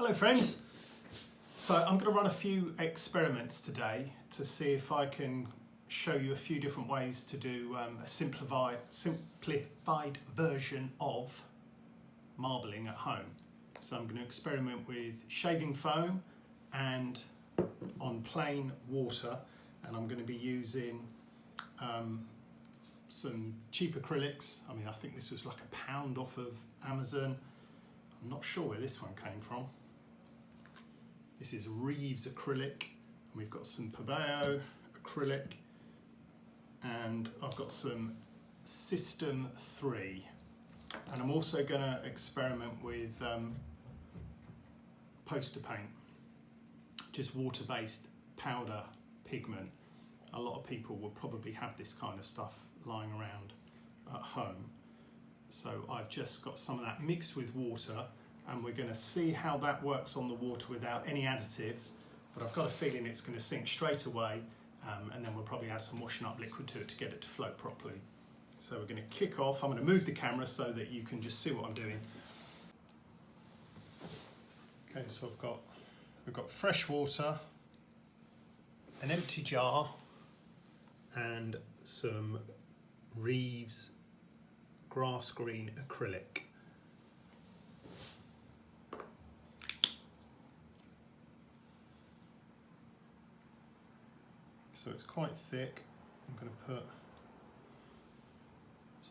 Hello friends, so I'm going to run a few experiments today to see if I can show you a few different ways to do a simplified version of marbling at home. So I'm going to experiment with shaving foam and on plain water, and I'm going to be using some cheap acrylics. I mean, I think this was like £1 off of Amazon. I'm not sure where this one came from. This is Reeves acrylic, and we've got some Pabeo acrylic, and I've got some System 3. And I'm also going to experiment with poster paint, just water-based powder pigment. A lot of people will probably have this kind of stuff lying around at home. So I've just got some of that mixed with water, and we're going to see how that works on the water without any additives, but I've got a feeling it's going to sink straight away, and then we'll probably add some washing up liquid to it to get it to float properly. So we're going to kick off. I'm going to move the camera so that you can just see what I'm doing. Okay, so we've got fresh water, an empty jar, and some Reeves grass green acrylic. So it's quite thick. So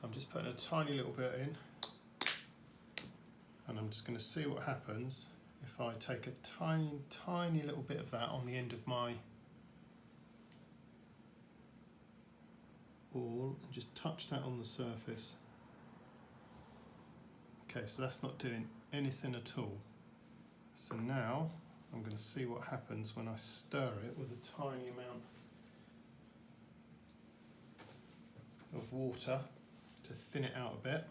I'm just putting a tiny little bit in, and I'm just going to see what happens if I take a tiny little bit of that on the end of my ball and just touch that on the surface. Okay, so that's not doing anything at all. So now I'm going to see what happens when I stir it with a tiny amount of water to thin it out a bit.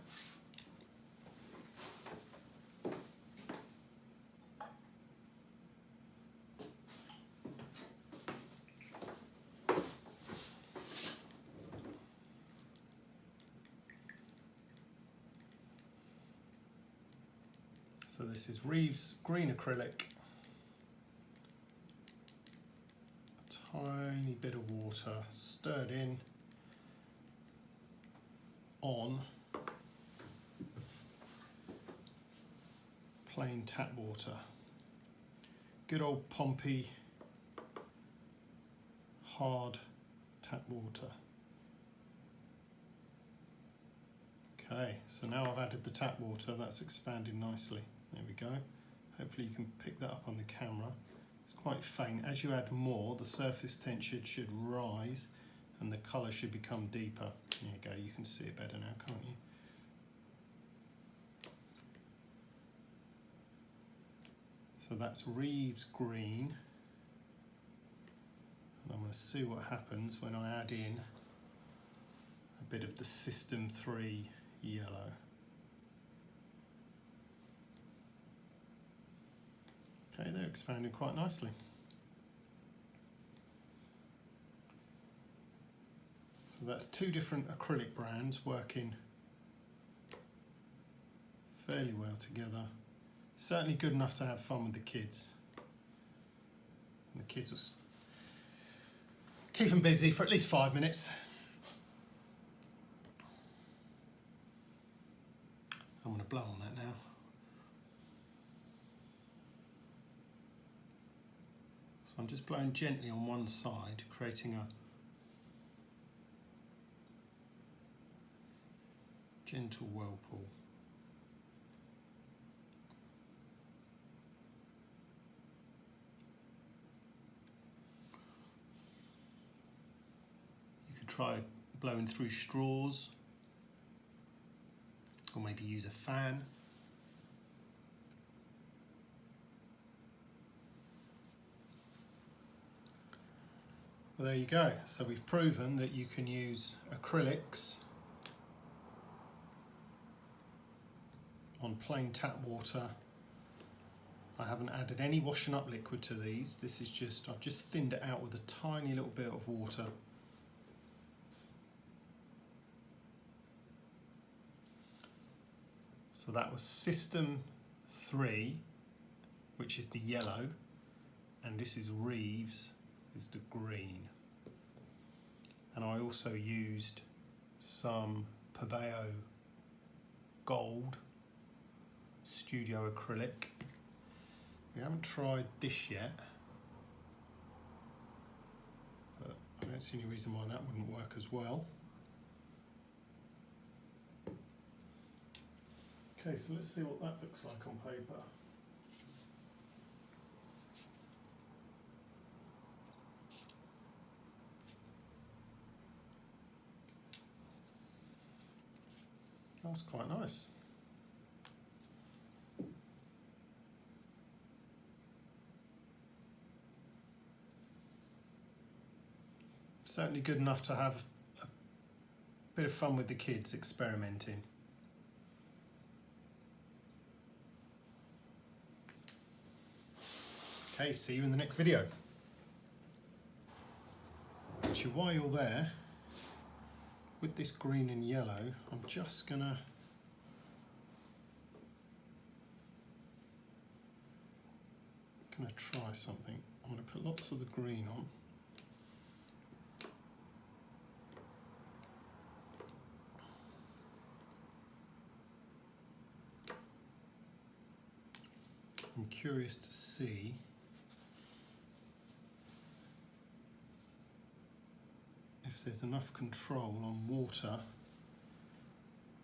So this is Reeves green acrylic, a tiny bit of water stirred in on plain tap water. Good old Pompey hard tap water. Okay, so now I've added the tap water, that's expanded nicely. There we go. Hopefully you can pick that up on the camera. It's quite faint. As you add more, the surface tension should rise and the colour should become deeper. There you go, you can see it better now, can't you? So that's Reeves green. And I'm going to see what happens when I add in a bit of the System 3 yellow. Okay, they're expanding quite nicely. So that's two different acrylic brands working fairly well together. Certainly good enough to have fun with the kids. And the kids will keep them busy for at least 5 minutes. I'm going to blow on that now. So I'm just blowing gently on one side, creating a gentle whirlpool. You could try blowing through straws, or maybe use a fan. Well, there you go. So we've proven that you can use acrylics on plain tap water. I haven't added any washing up liquid to these. This is just, I've just thinned it out with a tiny little bit of water. So that was System 3, which which is the yellow, and this is Reeves, is the green. And I also used some Pabeo Gold Studio Acrylic. We haven't tried this yet, but I don't see any reason why that wouldn't work as well. Okay, so let's see what that looks like on paper. That's quite nice. Certainly good enough to have a bit of fun with the kids experimenting. Okay, see you in the next video. Actually, while you're there, with this green and yellow, I'm just gonna try something. I'm gonna put lots of the green on. I'm curious to see if there's enough control on water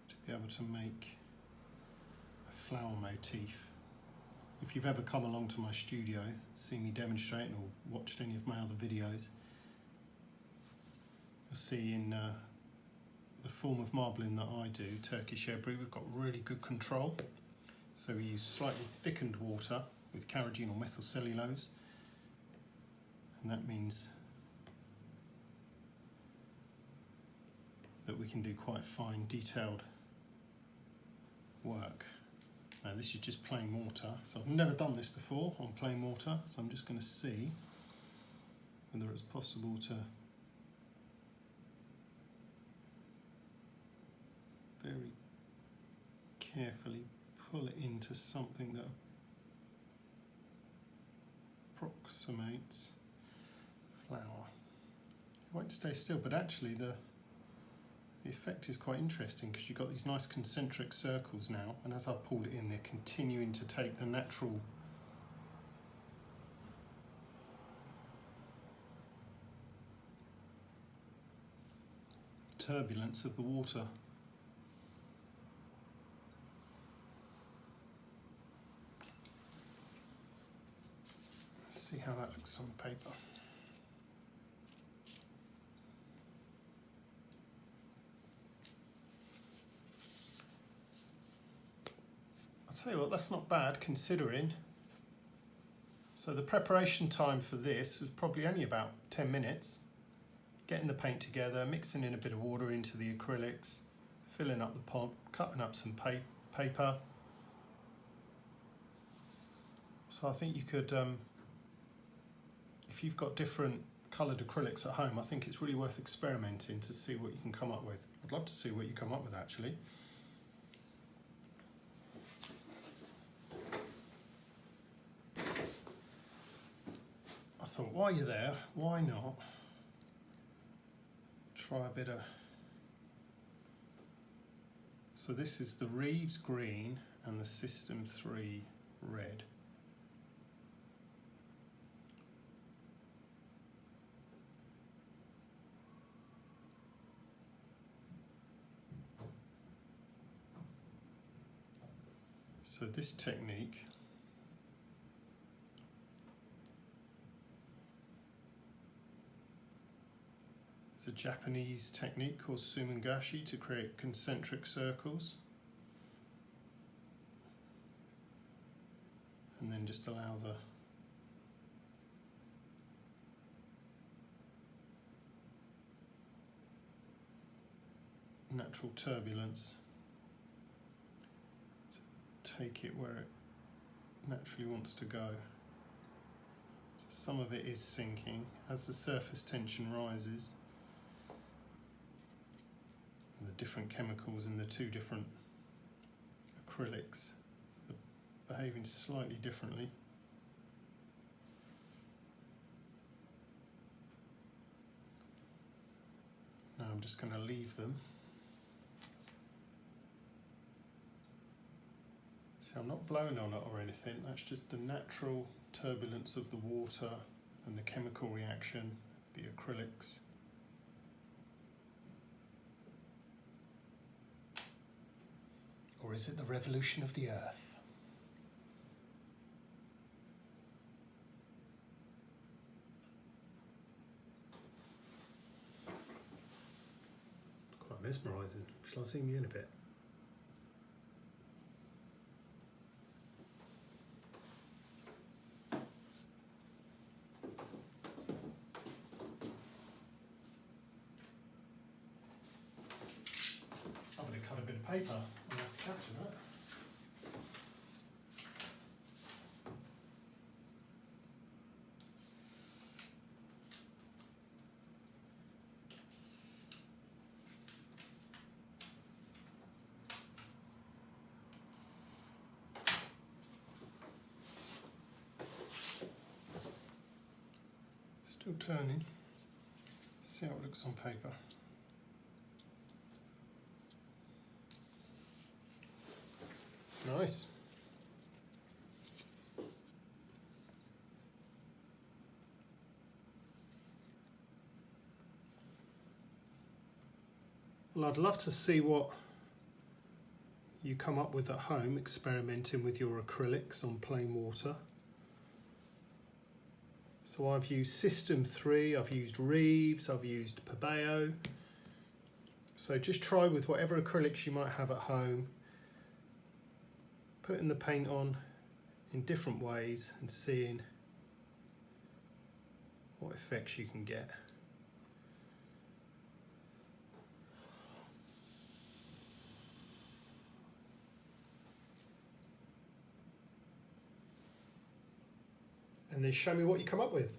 to be able to make a flower motif. If you've ever come along to my studio, seen me demonstrating or watched any of my other videos, you'll see in the form of marbling that I do, Turkish Ebru, we've got really good control. So we use slightly thickened water with carrageen or methylcellulose, and that means that we can do quite fine, detailed work. Now this is just plain water, so I've never done this before on plain water, so I'm just going to see whether it's possible to very carefully pull it into something that approximates flower. It won't stay still, but actually the effect is quite interesting because you've got these nice concentric circles now, and as I've pulled it in, they're continuing to take the natural turbulence of the water. Let's see how that looks on paper. Tell you what, that's not bad considering. So the preparation time for this was probably only about 10 minutes. Getting the paint together, mixing in a bit of water into the acrylics, filling up the pot, cutting up some paper. So I think you could, if you've got different coloured acrylics at home, I think it's really worth experimenting to see what you can come up with. I'd love to see what you come up with actually. I thought, while you're there, why not try a bit of... So this is the Reeves green and the System 3 red. So this technique is a Japanese technique called Suminagashi to create concentric circles, and then just allow the natural turbulence to take it where it naturally wants to go. So some of it is sinking as the surface tension rises, and the different chemicals in the two different acrylics, so they're behaving slightly differently. I'm just going to leave them. See, I'm not blowing on it or anything, that's just the natural turbulence of the water and the chemical reaction, the acrylics. Or is it the revolution of the earth? Quite mesmerising. Shall I zoom you in a bit? I'm going to cut a bit of paper. I'm going to have to capture that. Still turning. See how it looks on paper. Nice. Well, I'd love to see what you come up with at home experimenting with your acrylics on plain water. So I've used System 3, I've used Reeves, I've used Pabeo. So just try with whatever acrylics you might have at home, putting the paint on in different ways and seeing what effects you can get. And then show me what you come up with.